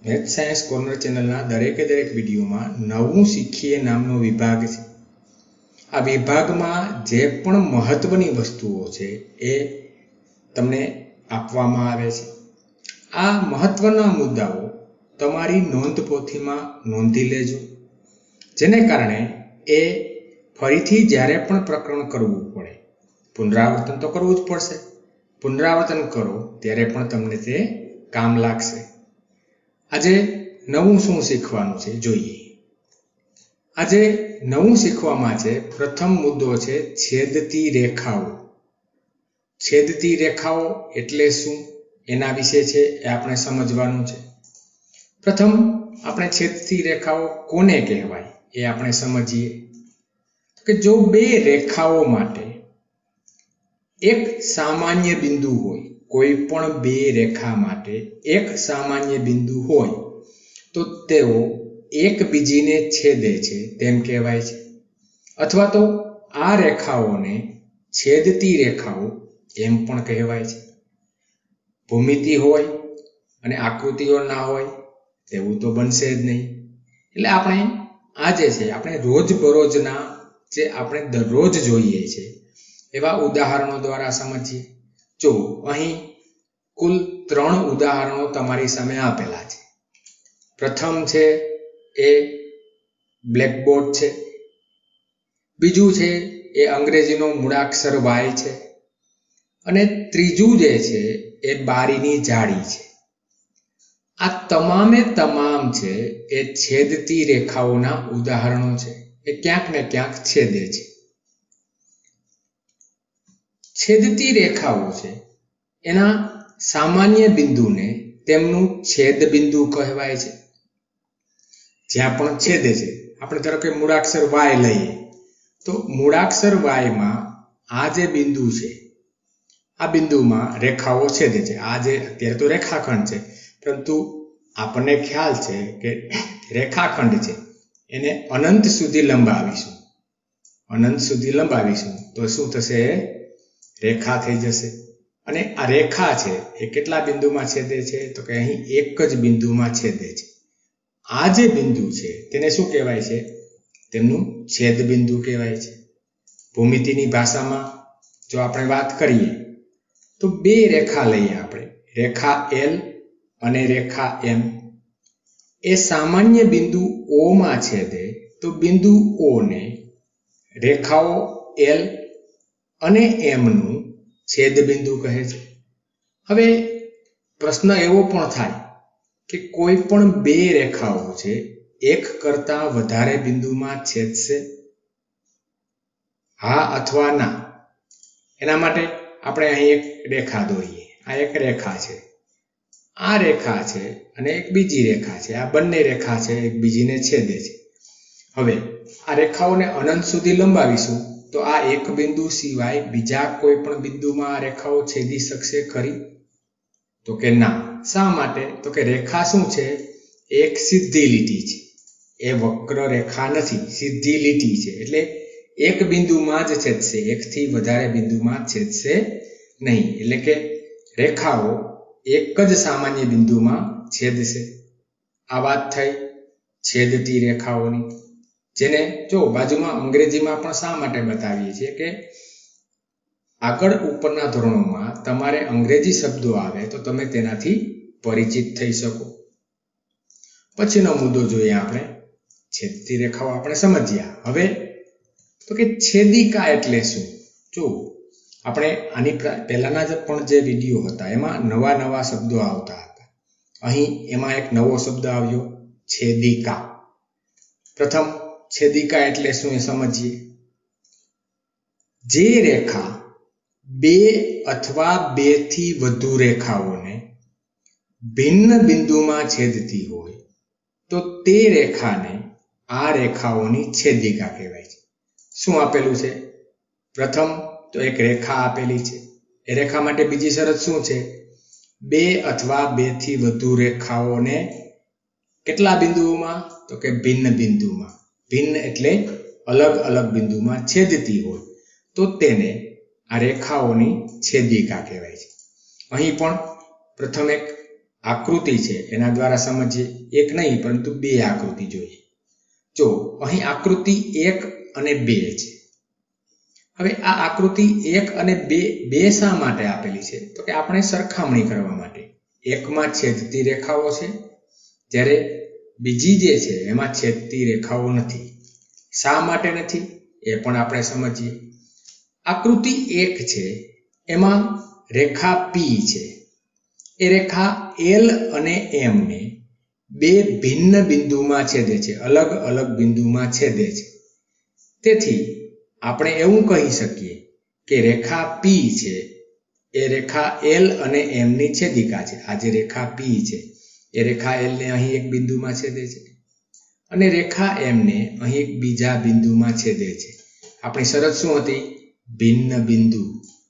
Math science corner ચેનલના દરેકે દરેક વિડીયોમાં નવું શીખીએ નામનો વિભાગ છે. આ વિભાગમાં જે પણ મહત્વની વસ્તુઓ છે એ તમને આપવામાં આવે છે. આ મહત્વના મુદ્દાઓ તમારી નોંધપોથીમાં નોંધી લેજો, જેને કારણે એ ફરીથી જ્યારે પણ પ્રકરણ કરવું પડે, પુનરાવર્તન તો કરવું જ પડશે, પુનરાવર્તન કરો ત્યારે પણ તમને તે કામ લાગશે. આજે નવું શું શીખવાનું છે જોઈએ. આજે નવું શીખવામાં છે, પ્રથમ મુદ્દો છે છેદતી રેખાઓ. છેદતી રેખાઓ એટલે શું એના વિશે છે એ આપણે સમજવાનું છે. પ્રથમ આપણે છેદતી રેખાઓ કોને કહેવાય એ આપણે સમજીએ. કે જો બે રેખાઓ માટે એક સામાન્ય બિંદુ હોય, કોઈ પણ બે રેખા માટે એક સામાન્ય બિંદુ હોય તો તેઓ એકબીજીને છેદે છે તેમ કહેવાય છે. અથવા તો આ રેખાઓને છેદતી રેખાઓ એમ પણ કહેવાય છે. ભૂમિતિ હોય અને આકૃતિઓ ના હોય તેવું તો બનશે જ નહીં. એટલે આપણે આજે છે આપણે રોજબરોજના જે આપણે દરરોજ જોઈએ છે એવા ઉદાહરણો દ્વારા સમજીએ. જો અહીં કુલ 3 ઉદાહરણો તમારી સામે આપેલા છે. પ્રથમ છે એ બ્લેકબોર્ડ છે, બીજું છે એ અંગ્રેજીનો મૂળાક્ષર Y છે, અને ત્રીજું જે છે એ બારીની જાળી છે. આ તમામે તમામ છે એ છેદતી રેખાઓના ઉદાહરણો છે. એ ક્યાંક ને ક્યાંક છેદે છે. છેદતી રેખાઓ છે એના સામાન્ય બિંદુને તેમનું છેદ બિંદુ કહેવાય છે. જ્યાં પણ છેદે છે, આપણે ધારો કે મૂળાક્ષર Y લઈએ તો મૂળાક્ષર Y માં આ જે બિંદુ છે, આ બિંદુમાં રેખાઓ છેદે છે. આ જે અત્યારે તો રેખાખંડ છે, પરંતુ આપણને ખ્યાલ છે કે રેખાખંડ છે એને અનંત સુધી લંબાવીશું. અનંત સુધી લંબાવીશું તો શું થશે? રેખા થઈ જશે. અને આ રેખા છે એ કેટલા બિંદુમાં છેદે છે? તો કે અહીં એક જ બિંદુમાં છેદે છે. આ જે બિંદુ છે તેને શું કહેવાય છે? તેમનું છેદ બિંદુ કહેવાય છે. ભૂમિતિની ભાષામાં જો આપણે વાત કરીએ તો બે રેખા લઈએ આપણે, રેખા L અને રેખા M. એ સામાન્ય બિંદુ O માં છેદે તો બિંદુ O ને રેખાઓ L અને M નું છેદ બિંદુ કહે છે. હવે પ્રશ્ન એવો પણ થાય કે કોઈ પણ બે રેખાઓ છે એક કરતા વધારે બિંદુમાં છેદશે? હા અથવા ના? એના માટે આપણે અહીં એક રેખા દોરીએ. આ એક રેખા છે, આ રેખા છે અને એક બીજી રેખા છે. આ બંને રેખા છે એકબીજીને છેદે છે. હવે આ રેખાઓને અનંત સુધી લંબાવીશું તો આ એક બિંદુ સિવાય બીજા કોઈ પણ બિંદુમાં આ રેખાઓ છેદી શકશે ખરી? તો કે ના. શા માટે? તો કે રેખા શું છે? એક સીધી લીટી છે. એ વક્ર રેખા નથી, સીધી લીટી છે. એટલે એક બિંદુમાં જ છેદશે, એકથી વધારે બિંદુમાં છેદશે નહીં. એટલે કે રેખાઓ એક જ સામાન્ય બિંદુમાં છેદશે. આ વાત થઈ છેદતી રેખાઓની, જેને જો બાજુમાં અંગ્રેજીમાં પણ શા માટે બતાવીએ છીએ કે આગળ ઉપરના ધોરણોમાં તમારે અંગ્રેજી શબ્દો આવે તો તમે તેનાથી પરિચિત થઈ શકો. પછીનો મુદ્દો જોઈએ આપણે. છેદતી રેખાઓ આપણે સમજ્યા. હવે તો કે છેદિકા એટલે શું? જો આપણે આની પહેલાના પણ જે વિડીયો હતા એમાં નવા નવા શબ્દો આવતા હતા. અહીં એમાં એક નવો શબ્દ આવ્યો, છેદિકા. પ્રથમ છેદિકા એટલે શું એ સમજીએ. જે રેખા બે અથવા બેથી વધુ રેખાઓને ભિન્ન બિંદુમાં છેદતી હોય તો તે રેખાને આ રેખાઓની છેદિકા કહેવાય છે. શું આપેલું છે? પ્રથમ તો એક રેખા આપેલી છે. એ રેખા માટે બીજી શરત શું છે? બે અથવા બેથી વધુ રેખાઓને કેટલા બિંદુઓમાં? તો કે ભિન્ન બિંદુમાં. ભિન્ન એટલે અલગ અલગ બિંદુમાં છેદતી હોય તો તેને આ રેખાઓની છેદિકા કહેવાય છે. અહીં પણ પ્રથમ એક આકૃતિ છે એના દ્વારા સમજીએ. એક નહીં પરંતુ બે આકૃતિ જોઈએ. જો અહીં આકૃતિ 1 અને 2 છે. હવે આ આકૃતિ 1 અને 2 શા માટે આપેલી છે? તો કે આપણે સરખામણી કરવા માટે. એકમાં છેદતી રેખાઓ છે, જ્યારે બીજી જે છે એમાં છેદતી રેખાઓ નથી. શા માટે નથી એ પણ આપણે સમજીએ. આકૃતિ 1 છે એમાં રેખા P છે. એ રેખા L અને M ને બે ભિન્ન બિંદુમાં છેદે છે, અલગ અલગ બિંદુમાં છેદે છે. તેથી આપણે એવું કહી શકીએ કે રેખા P છે એ રેખા L અને M ની છેદિકા છે. આ જે રેખા P છે એ રેખા L ને અહીં એક બિંદુમાં છેદે છે અને રેખા M ને અહીં એક બીજા બિંદુમાં છેદે છે. આપણી શરત શું હતી? ભિન્ન બિંદુ.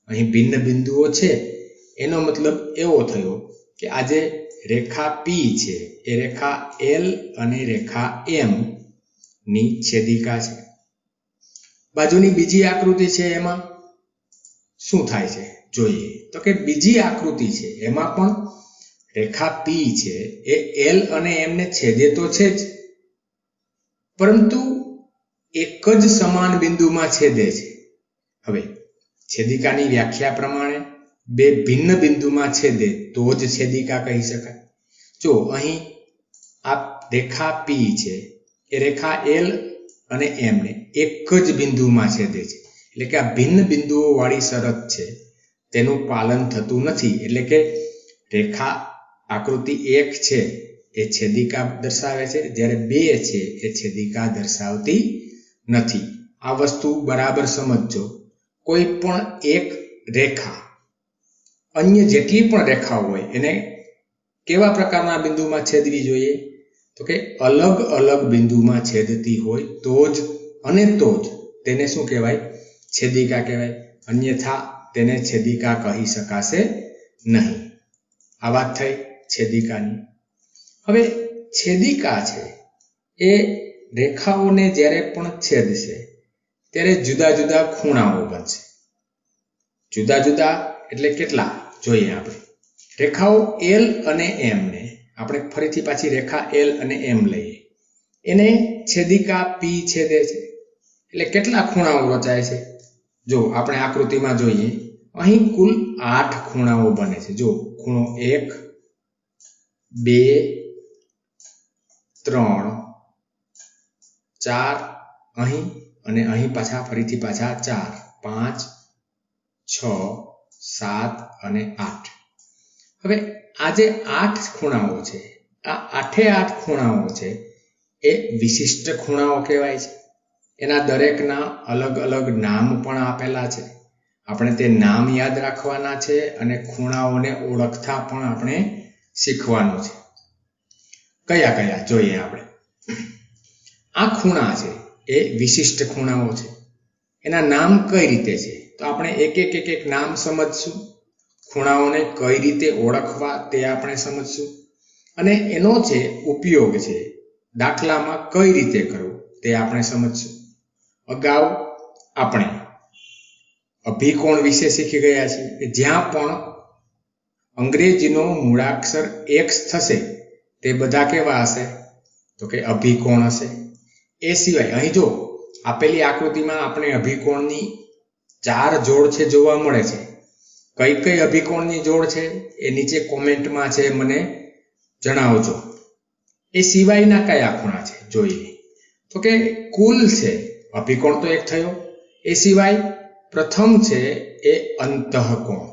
અહીં ભિન્ન બિંદુઓ છે એનો મતલબ એવો થયો કે આ જે રેખા P છે એ રેખા L અને રેખા M ની છેદિકા છે. બાજુની બીજી આકૃતિ છે એમાં શું થાય છે જોઈએ. તો કે બીજી આકૃતિ છે એમાં પણ રેખા P છે એ L અને M ને છેદે તો છે જ, પરંતુ એક જ સમાન બિંદુમાં છેદે છે. હવે છેદિકાની વ્યાખ્યા પ્રમાણે બે ભિન્ન બિંદુમાં છેદે તો જ છેદિકા કહી શકાય. જો અહીં આ રેખા P છે એ રેખા L અને M ને એક જ બિંદુમાં છેદે છે, એટલે કે આ ભિન્ન બિંદુઓ વાળી શરત છે તેનું પાલન થતું નથી. એટલે કે રેખા આકૃતિ 1 છે એ છેદિકા દર્શાવે છે, જ્યારે 2 છે એ છેદિકા દર્શાવતી નથી. આ વસ્તુ બરાબર સમજજો. કોઈ પણ એક રેખા અન્ય જેટલી પણ રેખાઓ હોય એને કેવા પ્રકારના બિંદુમાં છેદવી જોઈએ? તો કે અલગ અલગ બિંદુમાં છેદતી હોય તો જ અને તો જ તેને શું કહેવાય? છેદિકા કહેવાય. અન્યથા તેને છેદિકા કહી શકાશે નહીં. આ વાત થઈ છેદિકાની. હવે છેદિકા છે એ રેખાઓને જ્યારે પણ છેદશે ત્યારે જુદા જુદા ખૂણાઓ બનશે. જુદા જુદા એટલે કેટલા જોઈએ આપણે. રેખાઓ L અને M ને આપણે ફરીથી પાછી રેખા L અને M લઈએ. એને છેદિકા P છેદે છે એટલે કેટલા ખૂણાઓ રચાય છે? જો આપણે આકૃતિમાં જોઈએ અહીં કુલ 8 ખૂણાઓ બને છે. જો ખૂણો 1 2 3 4 અહીં અને અહીં પાછા ફરીથી પાછા 4 5 6 7 અને 8. હવે આ જે 8 ખૂણાઓ છે, આ 8 ખૂણાઓ છે એ વિશિષ્ટ ખૂણાઓ કહેવાય છે. એના દરેકના અલગ અલગ નામ પણ આપેલા છે. આપણે તે નામ યાદ રાખવાના છે અને ખૂણાઓને ઓળખતા પણ આપણે શીખવાનું છે. કયા કયા જોઈએ આપણે. આ ખૂણા છે એ વિશિષ્ટ ખૂણાઓ છે. એના નામ કઈ રીતે છે? તો આપણે એક એક નામ સમજશું. ખૂણાઓને કઈ રીતે ઓળખવા તે આપણે સમજશું અને એનો જે ઉપયોગ છે દાખલામાં કઈ રીતે કરવો તે આપણે સમજશું. અગાઉ આપણે અભિકોણ વિશે શીખી ગયા છીએ કે જ્યાં પણ અંગ્રેજીનો મૂળાક્ષર x થશે તે બધા કેવા હશે? તો કે અભિકોણ હશે. એ સિવાય અહીં જો આપેલી આકૃતિમાં આપણે અભિકોણની 4 જોડ છે જોવા મળે છે. કઈ કઈ અભિકોણની જોડ છે એ નીચે કોમેન્ટમાં છે મને જણાવજો. એ સિવાયના કયા ખૂણા છે જોઈએ. તો કે કુલ છે અભિકોણ તો એક થયો. એ સિવાય પ્રથમ છે એ અંતઃકોણ,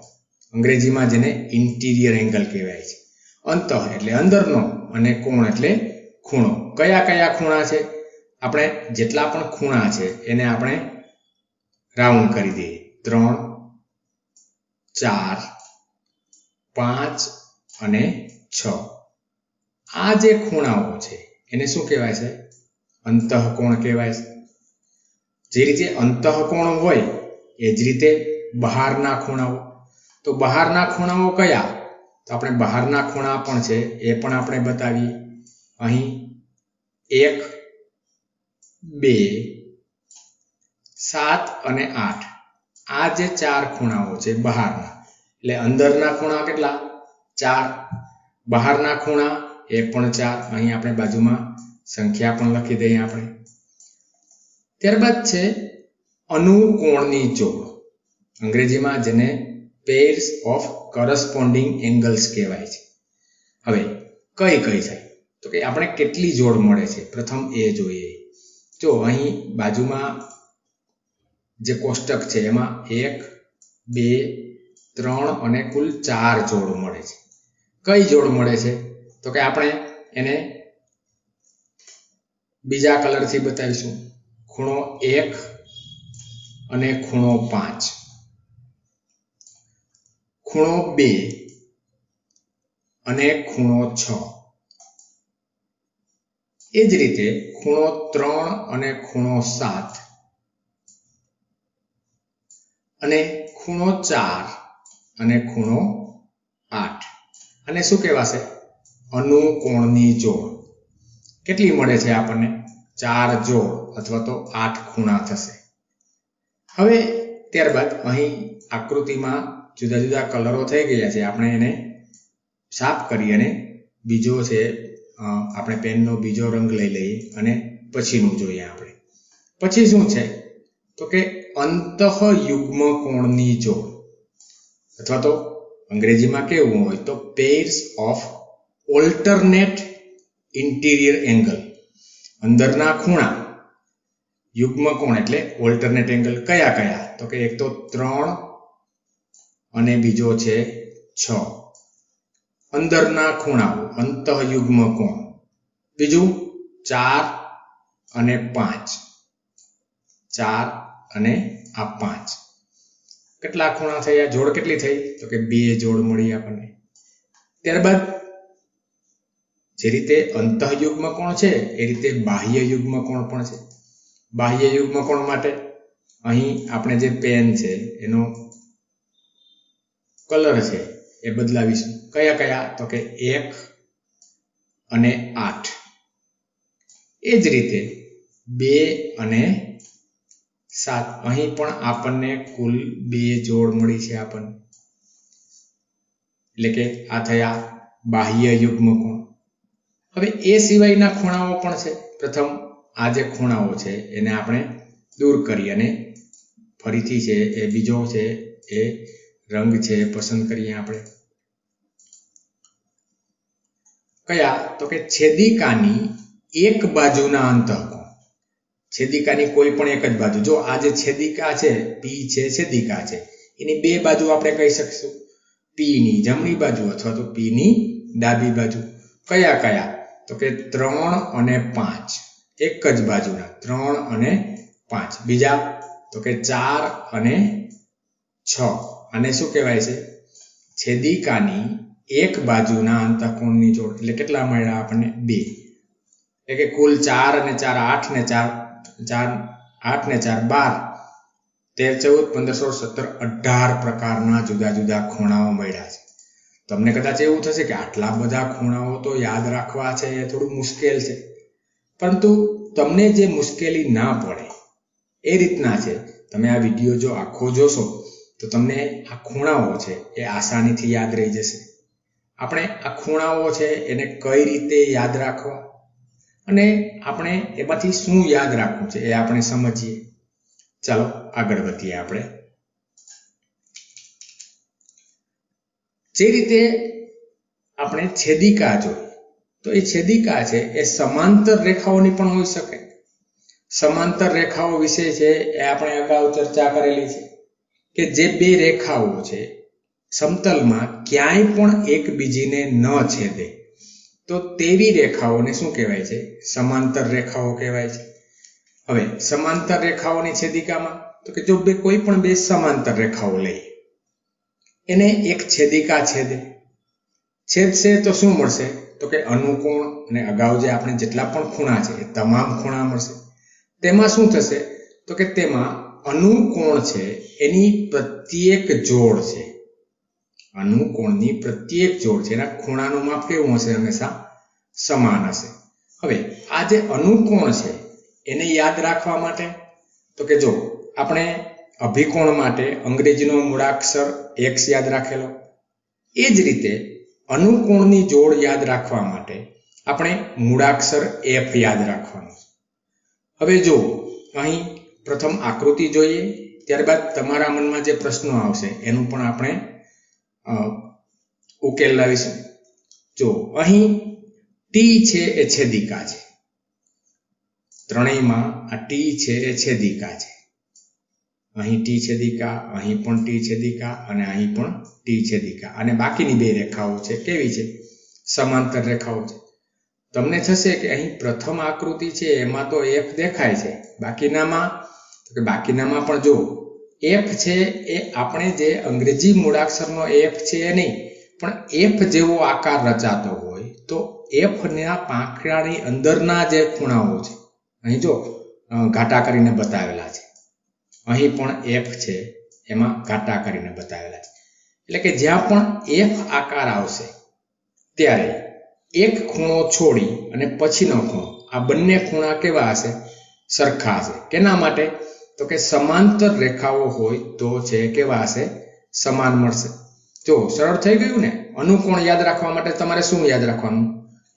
અંગ્રેજીમાં જેને ઇન્ટિરિયર એંગલ કહેવાય છે. અંતઃ એટલે અંદરનો અને કોણ એટલે ખૂણો. કયા કયા ખૂણા છે? આપણે જેટલા પણ ખૂણા છે એને આપણે રાઉન્ડ કરી દઈએ. 3 4 5 અને 6. આ જે ખૂણાઓ છે એને શું કહેવાય છે? અંતઃકોણ કહેવાય છે. જે રીતે અંતઃકોણ હોય એ જ રીતે બહારના ખૂણાઓ. તો બહારના ખૂણાઓ કયા? તો આપણે બહારના ખૂણા પણ છે એ પણ આપણે બતાવીએ. અહીં 1 2 7 અને 8 આ જે 4 ખૂણાઓ છે બહારના, એટલે અંદરના ખૂણા કેટલા? 4. બહારના ખૂણા એ પણ 4. અહીં આપણે બાજુમાં સંખ્યા પણ લખી દઈએ આપણે. ત્યારબાદ છે અનુકોણની જોડ, અંગ્રેજીમાં જેને pairs of corresponding angles કહેવાય છે. હવે કઈ કઈ થાય તો કે આપણે કેટલી જોડ મળે છે પ્રથમ એ જોઈએ. જો અહીં બાજુમાં જે કોષ્ટક છે એમાં 1 2 3 અને કુલ 4 જોડ મળે છે. કઈ જોડ મળે છે તો કે આપણે એને બીજા કલરથી બતાવીશું. ખૂણો 1 અને ખૂણો 5, ખૂણો 2 અને ખૂણો 6, એ જ રીતે ખૂણો 3 અને ખૂણો 7 અને ખૂણો 4 અને ખૂણો 8. અને શું કહેવાશે? અનુકોણની જોડ. કેટલી મળે છે આપણને? 4 જોડ અથવા તો 8 ખૂણા થશે. હવે ત્યારબાદ અહીં આકૃતિમાં જુદા જુદા કલરો થઈ ગયા છે. આપણે એને સાફ કરી અને બીજો છે આપણે પેનનો બીજો રંગ લઈ લઈએ અને પછીનું જોઈએ આપણે. પછી શું છે તો કે અંતઃયુગ્મ કોણની જોડ, અથવા તો અંગ્રેજીમાં કેવું હોય તો pairs of alternate interior angle. અંદરના ખૂણા યુગ્મ કોણ એટલે ઓલ્ટરનેટ એંગલ. કયા કયા તો કે એક તો 3 અને બીજો છે 6. અંદરના ખૂણાઓ અંતઃયુગ્મ કોણ. બીજું 4 અને 5, 4 અને આ 5. કેટલા ખૂણા થયા? જોડ કેટલી થઈ તો કે 2 જોડ મળી આપણને. ત્યારબાદ જે રીતે અંતઃયુગ્મ કોણ છે એ રીતે બાહ્ય યુગ્મ કોણ પણ છે. બાહ્ય યુગ્મ કોણ માટે અહીં આપણે જે પેન છે એનો કલર છે એ બદલાવીશું. કયા કયા તો કે 1 અને 8. એ જ રીતે 2 અને 7. અહીં પણ આપણને કુલ 2 જોડ મળી છે આપણને. એટલે કે આ થયા બાહ્ય યુગ્મ કોણ. હવે એ સિવાયના ખૂણાઓ પણ છે. પ્રથમ આ જે ખૂણાઓ છે એને આપણે દૂર કરી અને ફરીથી છે એ બીજો છે એ રંગ છે પસંદ કરીએ આપણે. કયા તો કે છેદિકાની એક બાજુના અંતઃકોણ. છેદિકાની કોઈ પણ એક જ બાજુ. જો આ જે છેદિકા છે P છે, છેદિકા છે, એની બે બાજુ આપણે કહી શકશું. P ની જમણી બાજુ અથવા તો P ની ડાબી બાજુ. કયા કયા તો કે 3 અને 5. એક જ બાજુના 3 અને 5. બીજા તો કે 4 અને 6. આને શું કહેવાય છે? છેદિકાની એક બાજુના અંતઃકોણની જોડ. એટલે કેટલા મળ્યા આપણને? 2. એટલે કે કુલ 4 અને 4 8 ને 4 8 ને 4 12, 13 14 15 16 17 18 પ્રકારના જુદા જુદા ખૂણાઓ મળ્યા છે. તમને કદાચ એવું થશે કે આટલા બધા ખૂણાઓ તો યાદ રાખવા છે એ થોડું મુશ્કેલ છે, પરંતુ તમને જે મુશ્કેલી ના પડે એ રીતના છે. તમે આ વિડીયો જો આખો જોશો તો તમને આ ખૂણાઓ છે એ આસાનીથી યાદ રહી જશે. આપણે આ ખૂણાઓ છે એને કઈ રીતે યાદ રાખવા અને આપણે એમાંથી શું યાદ રાખવું છે એ આપણે સમજીએ. ચાલો આગળ વધીએ. આપણે જે રીતે આપણે છેદિકા જોઈ તો એ છેદિકા છે એ સમાંતર રેખાઓની પણ હોઈ શકે. સમાંતર રેખાઓ વિશે છે એ આપણે અગાઉ ચર્ચા કરેલી છે કે જે બે રેખાઓ છે સમતલમાં ક્યાંય પણ એકબીજીને ન છેદે તો તેવી રેખાઓને શું કહેવાય છે? સમાંતર રેખાઓ કહેવાય છે. હવે સમાંતર રેખાઓની છેદિકામાં તો કે જો કોઈ પણ બે સમાંતર રેખાઓ લઈએ, એને એક છેદિકા છેદશે તો શું મળશે તો કે અનુકોણ. અને અગાઉ જે આપણે જેટલા પણ ખૂણા છે એ તમામ ખૂણા મળશે. તેમાં શું થશે તો કે તેમાં અનુકોણ છે એની પ્રત્યેક જોડ છે, અનુકોણની પ્રત્યેક જોડ છે એના ખૂણાનું માપ કેવું હશે? હંમેશા સમાન હશે. હવે આ જે અનુકોણ છે એને યાદ રાખવા માટે તો કે જો આપણે અભિકોણ માટે અંગ્રેજીનો મૂળાક્ષર x યાદ રાખેલો, એ જ રીતે અનુકોણની જોડ યાદ રાખવા માટે આપણે મૂળાક્ષર એફ યાદ રાખવાનું છે. હવે જો અહીં પ્રથમ આકૃતિ જોઈએ, ત્યારબાદ તમારા મનમાં જે પ્રશ્નો આવશે એનું પણ આપણે ઉકેલ લાવીશું. જો અહીં ટી છે એ છેદિકા છે, ત્રણેયમાં આ ટી છે એ છેદિકા છે. અહીં ટી છેદિકા, અહીં પણ ટી છેદિકા અને અહીં પણ ટી છેદિકા. અને બાકીની બે રેખાઓ છે કેવી છે? સમાંતર રેખાઓ છે. તમને થશે કે અહીં પ્રથમ આકૃતિ છે એમાં તો એફ દેખાય છે, બાકીનામાં પણ જો એફ છે એ આપણે જે અંગ્રેજી મૂળાક્ષરનો એફ છે એ નહીં, પણ એફ જેવો આકાર રચાતો હોય તો એફ ના પાંખડાની અંદરના જે ખૂણાઓ છે, અહીં જો ઘાટા કરીને બતાવેલા છે, અહીં પણ એફ છે એમાં ઘાટા કરીને બતાવેલા છે. એટલે કે જ્યાં પણ એફ આકાર આવશે ત્યારે એક ખૂણો છોડી અને પછીનો ખૂણો, આ બંને ખૂણા કેવા હશે? સરખા હશે. કેના માટે? તો કે સમાંતર રેખાઓ હોય તો છે કેવા હશે? સમાન મળશે. જો સરળ થઈ ગયું ને. અનુકોણ યાદ રાખવા માટે તમારે શું યાદ રાખવાનું?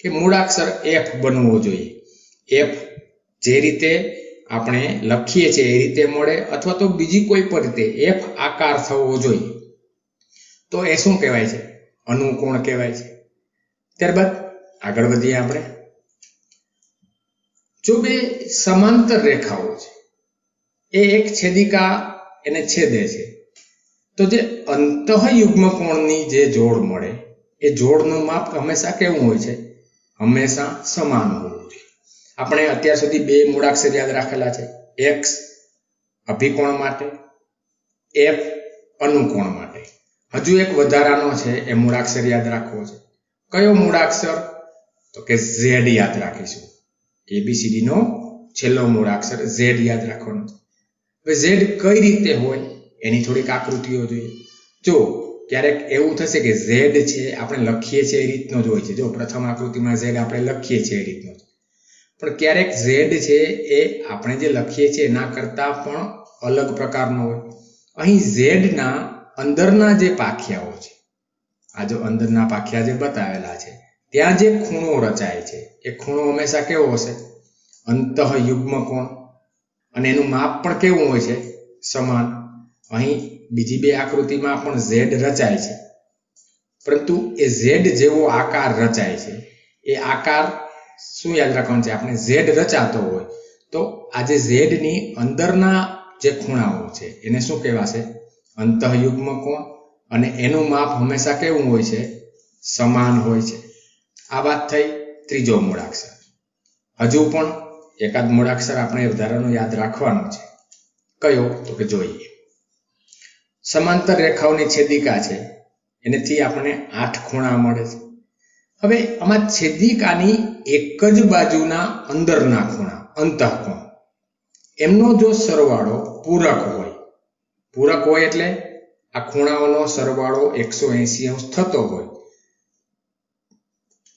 કે મૂળાક્ષર એફ બનવો જોઈએ. એફ જે રીતે આપણે લખીએ છીએ એ રીતે મળે, અથવા તો બીજી કોઈ પણ રીતે એફ આકાર થવો જોઈએ, તો એ શું કહેવાય છે? અનુકોણ કહેવાય છે. ત્યારબાદ આગળ વધીએ આપણે. જો બે સમાંતર રેખાઓ છે એ એક છેદિકા એને છેદે છે, તો જે અંતઃયુગ્મ કોણની જે જોડ મળે એ જોડનું માપ હંમેશા કેવું હોય છે? હંમેશા સમાન હોવું જોઈએ. આપણે અત્યાર સુધી બે મૂળાક્ષર યાદ રાખેલા છે, એક્સ અભિકોણ માટે, એફ અનુકોણ માટે. હજુ એક વધારાનો છે એ મૂળાક્ષર યાદ રાખવો છે. કયો મૂળાક્ષર? તો કે ઝેડ યાદ રાખીશું. એબીસીડી નો છેલ્લો મૂળાક્ષર ઝેડ યાદ રાખવાનો છે. હવે ઝેડ કઈ રીતે હોય એની થોડીક આકૃતિઓ જોઈએ. જો ક્યારેક એવું થશે કે ઝેડ છે આપણે લખીએ છીએ એ રીતનો જ હોય છે. જો પ્રથમ આકૃતિમાં ઝેડ આપણે લખીએ છીએ એ રીતનો, પણ ક્યારેક ઝેડ છે એ આપણે જે લખીએ છીએ એના કરતા પણ અલગ પ્રકારનો હોય. અહીં ઝેડ ના અંદરના જે પાખિયાઓ છે, આ જો અંદરના પાખિયા જે બતાવેલા છે, ત્યાં જે ખૂણો રચાય છે એ ખૂણો હંમેશા કેવો હશે? અંતઃયુગ્મ કોણ. અને એનું માપ પણ કેવું હોય છે? સમાન. અહીં બીજી બે આકૃતિમાં પણ ઝેડ રચાય છે, પરંતુ એ ઝેડ જેવો આકાર રચાય છે. એ આકાર શું યાદ રાખવાનું છે? આપણે ઝેડ રચાતો હોય તો આજે ઝેડ ની અંદરના જે ખૂણાઓ છે એને શું કહેવાશે? અંતઃયુગ્મ કોણ. અને એનું માપ હંમેશા કેવું હોય છે? સમાન હોય છે. આ વાત થઈ ત્રીજો મૂળાક્ષર. હજુ પણ એકાદ મૂળાક્ષર આપણે વધારાનો યાદ રાખવાનો છે. કયો? તો કે જોઈએ. સમાંતર રેખાઓની છેદિકા છે, એનેથી આપણને 8 ખૂણા મળે છે. હવે આમાં છેદિકાની એક જ બાજુના અંદરના ખૂણા, અંતઃકોણ, એમનો જો સરવાળો પૂરક હોય એટલે આ ખૂણાઓનો સરવાળો 180 અંશ થતો હોય,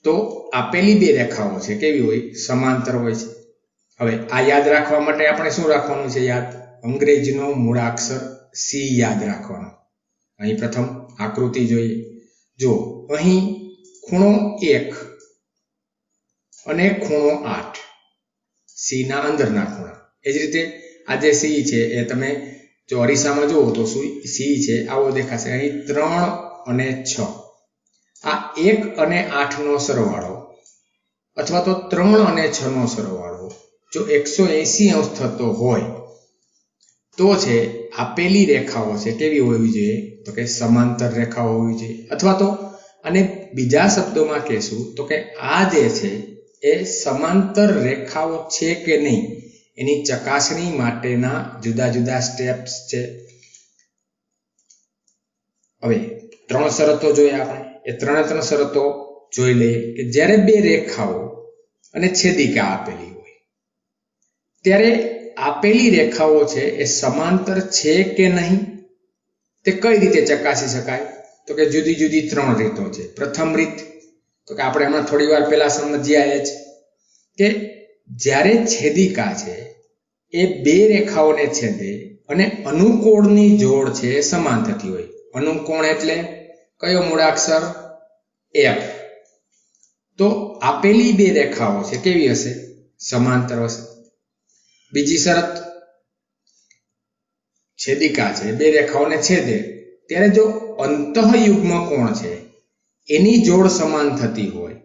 તો આપેલી બે રેખાઓ છે કેવી હોય? સમાંતર હોય છે. હવે આ યાદ રાખવા માટે આપણે શું રાખવાનું છે? યાદ અંગ્રેજીનો મૂળાક્ષર સી યાદ રાખવાનો. અહીં પ્રથમ આકૃતિ જોઈએ. જો અહીં ખૂણો 1 અને ખૂણો 8, સી ના અંદરના ખૂણા. એ જ રીતે આ જે સી છે એ તમે જો અરીસામાં જુઓ તો સી છે આવો દેખાશે. અહીં 3 અને 6, આ 1 અને 8 નો સરવાળો અથવા તો 3 અને 6 નો સરવાળો જો 180 અંશ થતો હોય તો છે આપેલી રેખાઓ છે કેવી હોવી જોઈએ? તો કે સમાંતર રેખાઓ હોવી જોઈએ. અથવા તો અને બીજા શબ્દોમાં કહેશું તો કે આ જે છે એ સમાંતર રેખાઓ છે કે નહીં એની ચકાસણી માટેના જુદા જુદા સ્ટેપ્સ છે. હવે 3 શરતો જોઈએ આપણે. એ 3 શરતો જોઈ લઈએ કે જ્યારે બે રેખાઓ અને છેદિકા આપેલી હોય ત્યારે આપેલી રેખાઓ છે એ સમાંતર છે કે નહીં તે કઈ રીતે ચકાસી શકાય? તો કે જુદી જુદી 3 રીતો છે. પ્રથમ રીત તો કે આપણે હમણાં થોડી વાર પહેલા સમજ્યા જ કે જ્યારે છેદિકા છે એ બે રેખાઓને છેદે અને અનુકોણની જોડ છે એ સમાન થતી હોય. અનુકોણ એટલે કયો મૂળાક્ષર? એફ. તો આપેલી બે રેખાઓ છે કેવી હશે? સમાંતર હશે. બીજી શરત, છેદિકા છે, બે રેખાઓને છેદે ત્યારે જો અંતઃયુગ્મ કોણ છે એની જોડ સમાન થતી હોય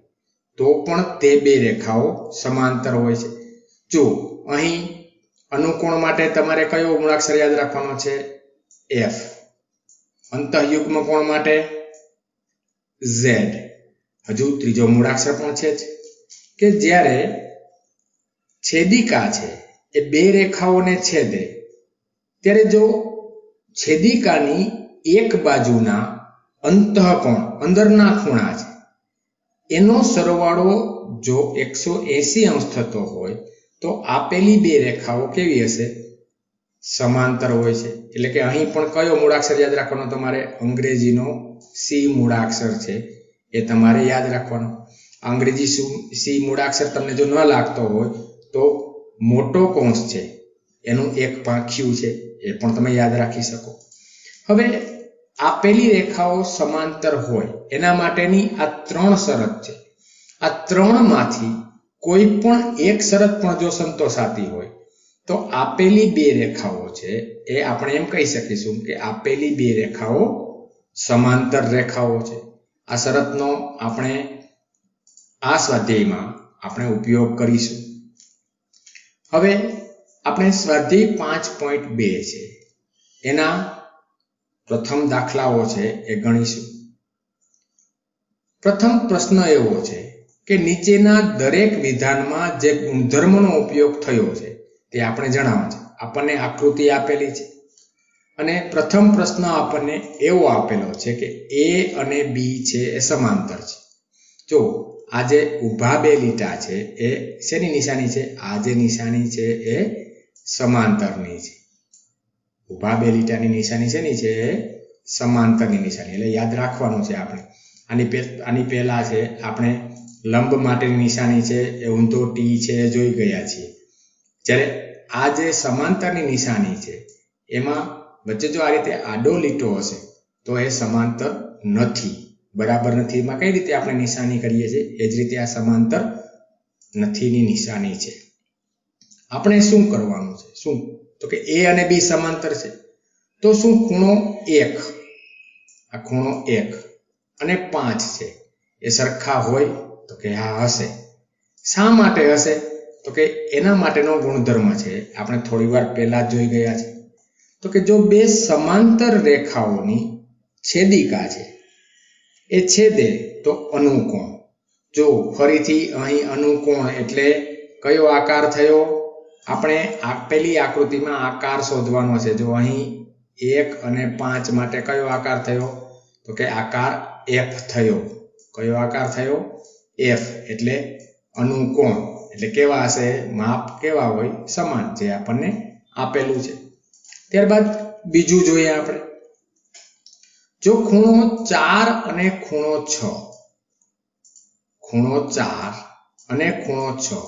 તો પણ તે બે રેખાઓ સમાંતર હોય છે. જો અહીં અનુકોણ માટે તમારે કયો મૂળાક્ષર યાદ રાખવાનો છે? એફ. અંતઃયુગ્મ કોણ માટે ઝેડ. હજુ ત્રીજો મૂળાક્ષર પણ છે જ કે જ્યારે છેદિકા છે એ બે રેખાઓને છેદે ત્યારે જો છેદિકાની એક બાજુના અંતઃકોણ અંદરના ખૂણા છે એનો સરવાળો જો 180 અંશ થતો હોય તો આપેલી બે રેખાઓ કેવી હશે? સમાંતર હોય છે. એટલે કે અહીં પણ કયો મૂળાક્ષર યાદ રાખવાનો તમારે? અંગ્રેજીનો સી મૂળાક્ષર છે એ તમારે યાદ રાખવાનો. અંગ્રેજી સી મૂળાક્ષર તમને જો ન લાગતો હોય તો મોટો કૌંસ છે એનું એક પાંખિયું છે એ પણ તમે યાદ રાખી શકો. હવે આપેલી રેખાઓ સમાંતર હોય એના માટેની આ ત્રણ શરત છે. આ ત્રણમાંથી કોઈ પણ એક શરત પણ જો સંતોષાતી હોય તો આપેલી બે રેખાઓ છે એ આપણે એમ કહી શકીશું કે આપેલી બે રેખાઓ સમાંતર રેખાઓ છે. આ શરતનો આપણે આ સ્વાધ્યાયમાં આપણે ઉપયોગ કરીશું. હવે આપણે સ્વાધ્યાય 5.2 છે એના પ્રથમ દાખલાઓ છે એ ગણીશું. પ્રથમ પ્રશ્ન એવો છે કે નીચેના દરેક વિધાનમાં જે ગુણધર્મનો ઉપયોગ થયો છે તે આપણે જણાવો છે. આપણને આકૃતિ આપેલી છે અને પ્રથમ પ્રશ્ન આપણને એવો આપેલો છે કે એ અને બી છે એ સમાંતર છે. જો આ જે ઊભા બે લીટા છે એ શેની નિશાની છે? આ જે નિશાની છે એ સમાંતરની છે. ઊભા બે લીટાની નિશાની શેની છે? એ સમાંતરની નિશાની. એટલે યાદ રાખવાનું છે આપણે. આની પહેલા છે આપણે લંબ માટેની નિશાની છે એ ઊંધો ટી છે એ જોઈ ગયા છીએ. જ્યારે આ જે સમાંતરની નિશાની છે એમાં વચ્ચે જો આ રીતે આડો લીટો હશે તો એ સમાંતર નથી, બરાબર નથી. એમાં કઈ રીતે આપણે નિશાની કરીએ છીએ એ જ રીતે આ સમાંતર નથીની નિશાની છે. આપણે શું કરવાનું છે? શું તો કે એ અને બી સમાંતર છે તો શું ખૂણો 1, આ ખૂણો 1 અને 5 છે એ સરખા હોય તો કે હા હશે. શા માટે હશે? તો કે એના માટેનો ગુણધર્મ છે આપણે થોડી વાર પહેલા જ જોઈ ગયા છે. તો કે જો બે સમાંતર રેખાઓની છેદિકા છે એ છેદે તો અનુકોણ. જો ફરીથી અહીં અનુકોણ એટલે કયો આકાર થયો? આપણે આપેલી આકૃતિમાં આકાર શોધવાનો છે. જો અહીં 1 અને 5 માટે કયો આકાર થયો? તો કે આકાર એફ થયો. કયો આકાર થયો? એફ. એટલે અનુકોણ એટલે કેવા હશે? માપ કેવા હોય? સમાન, જે આપણને આપેલું છે. ત્યારબાદ બીજું જોઈએ આપણે. જો ખૂણો 4 અને ખૂણો 6, ખૂણો 4 અને ખૂણો 6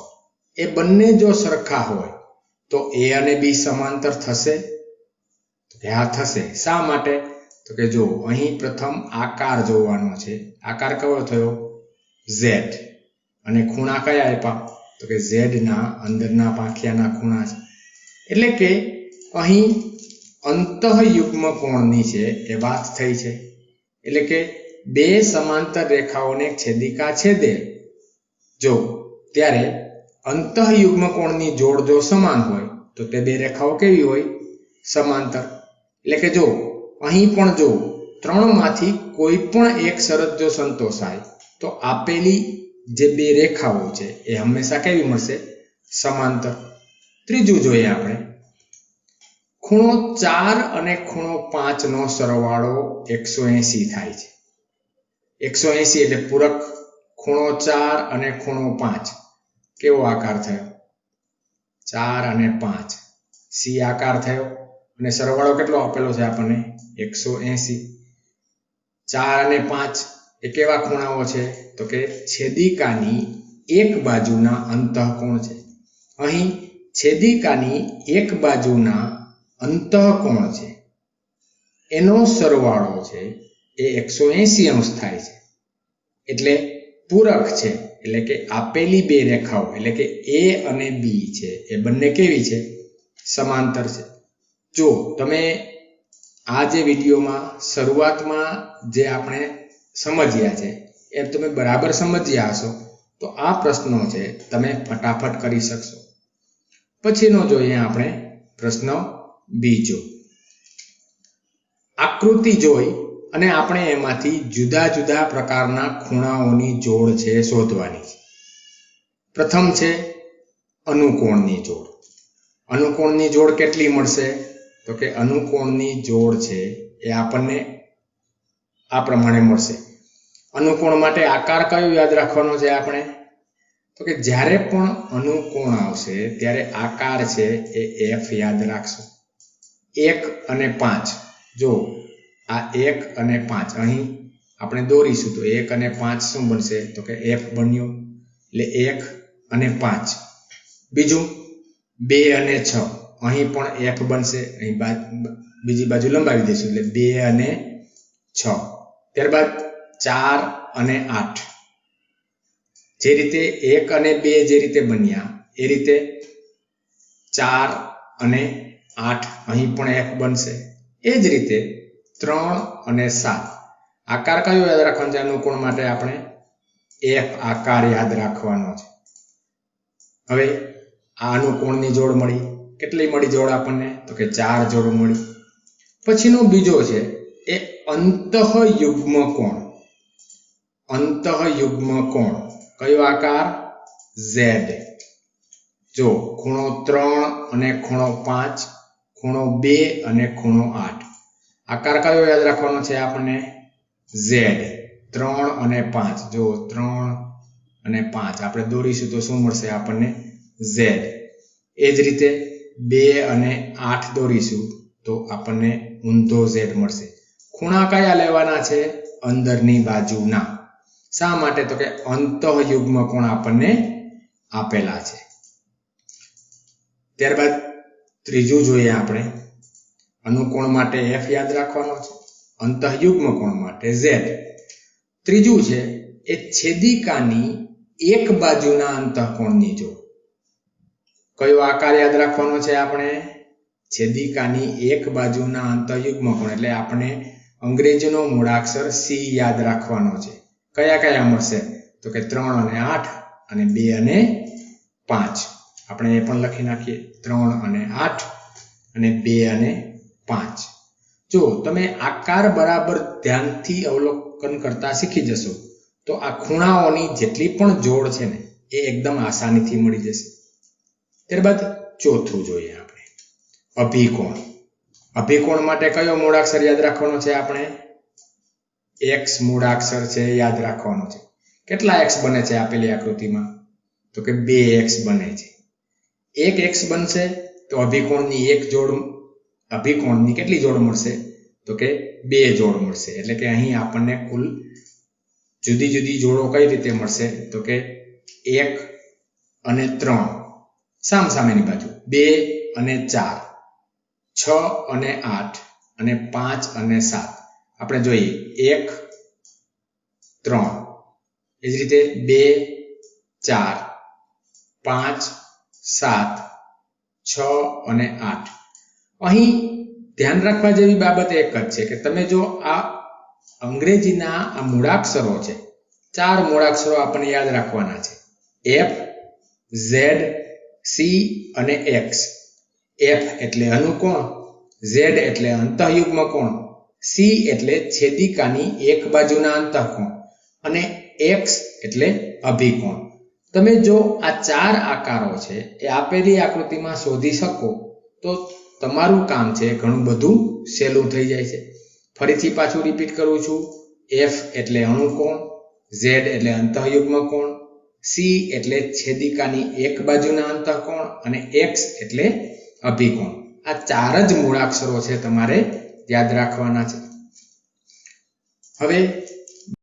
એ બંને જો સરખા હોય તો એ અને બી સમાંતર થશે? તો કે હા થશે. શા માટે? તો કે જો અહીં પ્રથમ આકાર જોવાનો છે. આકાર કયો થયો? ઝેડ. અને ખૂણા કયા આપ્યા? તો કે ઝેડ ના અંદરના પાંખિયાના ખૂણા છે. એટલે કે અહીં અંતઃયુગ્મ કોણની છે એ વાત થઈ છે. એટલે કે બે સમાંતર રેખાઓને છેદિકા છેદે જો ત્યારે અંતઃયુગ્મ કોણની જોડ જો સમાન હોય તો તે બે રેખાઓ કેવી હોય? સમાંતર. એટલે કે જો અહીં પણ જો ત્રણમાંથી કોઈ પણ એક શરત જો સંતોષાય તો આપેલી જે બે રેખાઓ છે એ હંમેશા કેવી મળશે? સમાંતર. ત્રીજું જોઈએ આપણે. ખૂણો 4 અને ખૂણો 5 નો સરવાળો 180 થાય છે. 180 એટલે પૂરક. ખૂણો 4 અને ખૂણો 5 કેવો આકાર થયો? 4 અને 5 સી આકાર થયો. અને સરવાળો કેટલો આપેલો છે આપણને? 180. 4 અને 5 એ કેવા ખૂણાઓ છે? તો કે છેદિકાની એક બાજુના અંતઃકોણ છે. અહીં છેદિકાની એક બાજુના અંતઃકોણ છે એનો સરવાળો છે એ 180 અંશ થાય છે. એટલે પૂરક છે, એટલે કે આપેલી બે રેખાઓ એટલે કે A અને B છે એ બંને કેવી છે? સમાંતર છે. જો તમે આ જે વિડીયોમાં શરૂઆતમાં જે આપણે સમજ્યા છે એ તમે બરાબર સમજ્યા હશો તો આ પ્રશ્નો છે તમે ફટાફટ કરી શકશો. પછીનો જોઈએ આપણે પ્રશ્ન બીજો. આકૃતિ જોઈ અને આપણે એમાંથી જુદા જુદા પ્રકારના ખૂણાઓની જોડ છે શોધવાની છે. પ્રથમ છે અનુકોણની જોડ. અનુકોણની જોડ કેટલી મળશે? તો કે અનુકોણની જોડ છે એ આપણને આ પ્રમાણે મળશે. અનુકોણ માટે આકાર કયો યાદ રાખવાનો છે આપણે? તો કે જ્યારે પણ અનુકોણ આવશે ત્યારે આકાર છે એ F યાદ રાખશું. 1 અને 5. જો આ 1 અને 5 અહીં આપણે દોરીશું તો 1 અને 5 શું બનશે? તો કે F બન્યો, એટલે 1 અને 5. બીજું 2 અને 6, અહીં પણ F બનશે, અહીં બીજી બાજુ લંબાવી દઈશું એટલે 2 અને 6. ત્યારબાદ 4 અને 8. જે રીતે 1 અને 2 જે રીતે બન્યા એ રીતે 4 અને 8 અહીં પણ F બનશે. એ જ રીતે 3 અને 7. આકાર કયો યાદ રાખવાનો છે અનુકોણ માટે? આપણે F આકાર યાદ રાખવાનો છે. હવે આ અનુકોણની જોડ મળી. કેટલી મળી જોડ આપણને? તો કે 4 જોડ મળી. પછીનો બીજો છે એ અંતઃયુગ્મ કોણ. અંતઃયુગ્મ કોણ કયો આકાર? Z. જો ખૂણો 3 અને ખૂણો 5, ખૂણો 2 અને ખૂણો 8. આકાર કયો યાદ રાખવાનો છે આપણને? Z. 3 અને 5. જો 3 અને 5 આપણે દોરીશું તો શું મળશે આપણને? Z. એ જ રીતે 2 અને 8 દોરીશું તો આપણને ઊંધો Z મળશે. ખૂણા કયા લેવાના છે? અંદરની બાજુના. શા માટે? તો કે અંતઃયુગ્મ કોણ આપણને આપેલા છે. ત્યારબાદ ત્રીજું જોઈએ આપણે. અનુકોણ માટે F યાદ રાખવાનો છે, અંતઃયુગ્મ કોણ માટે Z. ત્રીજું છે એ છેદિકાની એક બાજુના અંતઃકોણની જોડ. કયો આકાર યાદ રાખવાનો છે આપણે? છેદિકાની એક બાજુના અંતઃયુગ્મ કોણ એટલે આપણે અંગ્રેજીનો મૂળાક્ષર C યાદ રાખવાનો છે. કયા કયા મળશે? તો કે 3 અને 8 અને 2 અને 5. આપણે એ પણ લખી નાખીએ. 3 અને 8 અને 2 અને 5. જો તમે આકાર બરાબર ધ્યાનથી અવલોકન કરતા શીખી જશો તો આ ખૂણાઓની જેટલી પણ જોડ છે ને એ એકદમ આસાનીથી મળી જશે. ત્યારબાદ ચોથું જોઈએ આપણે અભિકોણ. અભિકોણ માટે કયો મૂળાક્ષર યાદ રાખવાનો છે આપણે? X મૂળાક્ષર છે યાદ રાખવાનો છે. કેટલા x બને છે આપેલી આકૃતિમાં? તો કે 2x બને છે. 1x બનશે તો અભિકોણની એક જોડ, અભિકોણની કેટલી જોડ મળશે? તો કે 2 જોડ મળશે. એટલે કે અહીં આપણને કુલ જુદી જુદી જોડો કઈ રીતે મળશે? તો કે 1 અને 3 સામસામેની બાજુ, 2 અને 4, 6 અને 8 અને 5 અને 7. આપણે જોઈએ 1 3, એ જ રીતે 2 4 5 7 6 અને 8. અહીં ધ્યાન રાખવા જેવી બાબત એક જ છે કે તમે જો આ અંગ્રેજીના આ મૂળાક્ષરો છે, 4 મૂળાક્ષરો આપણને યાદ રાખવાના છે. F, Z, C અને X. F એટલે અનુકોણ, Z એટલે અંતઃયુગ્મ કોણ, C એટલે છેદિકાની એક બાજુના અંતઃકોણ અને X એટલે અભિકોણ. તમે જો આ 4 આકારો છે એ આપેલી આકૃતિમાં શોધી શકો તો તમારું કામ છે ઘણું બધું સહેલું થઈ જાય છે. ફરીથી પાછું રિપીટ કરું છું. F એટલે અનુકોણ, Z એટલે અંતઃયુગ્મ કોણ, C એટલે છેદિકાની એક બાજુના અંતઃકોણ અને X એટલે અભિકોણ. આ 4 જ મૂળાક્ષરો છે તમારે યાદ રાખવાના છે. હવે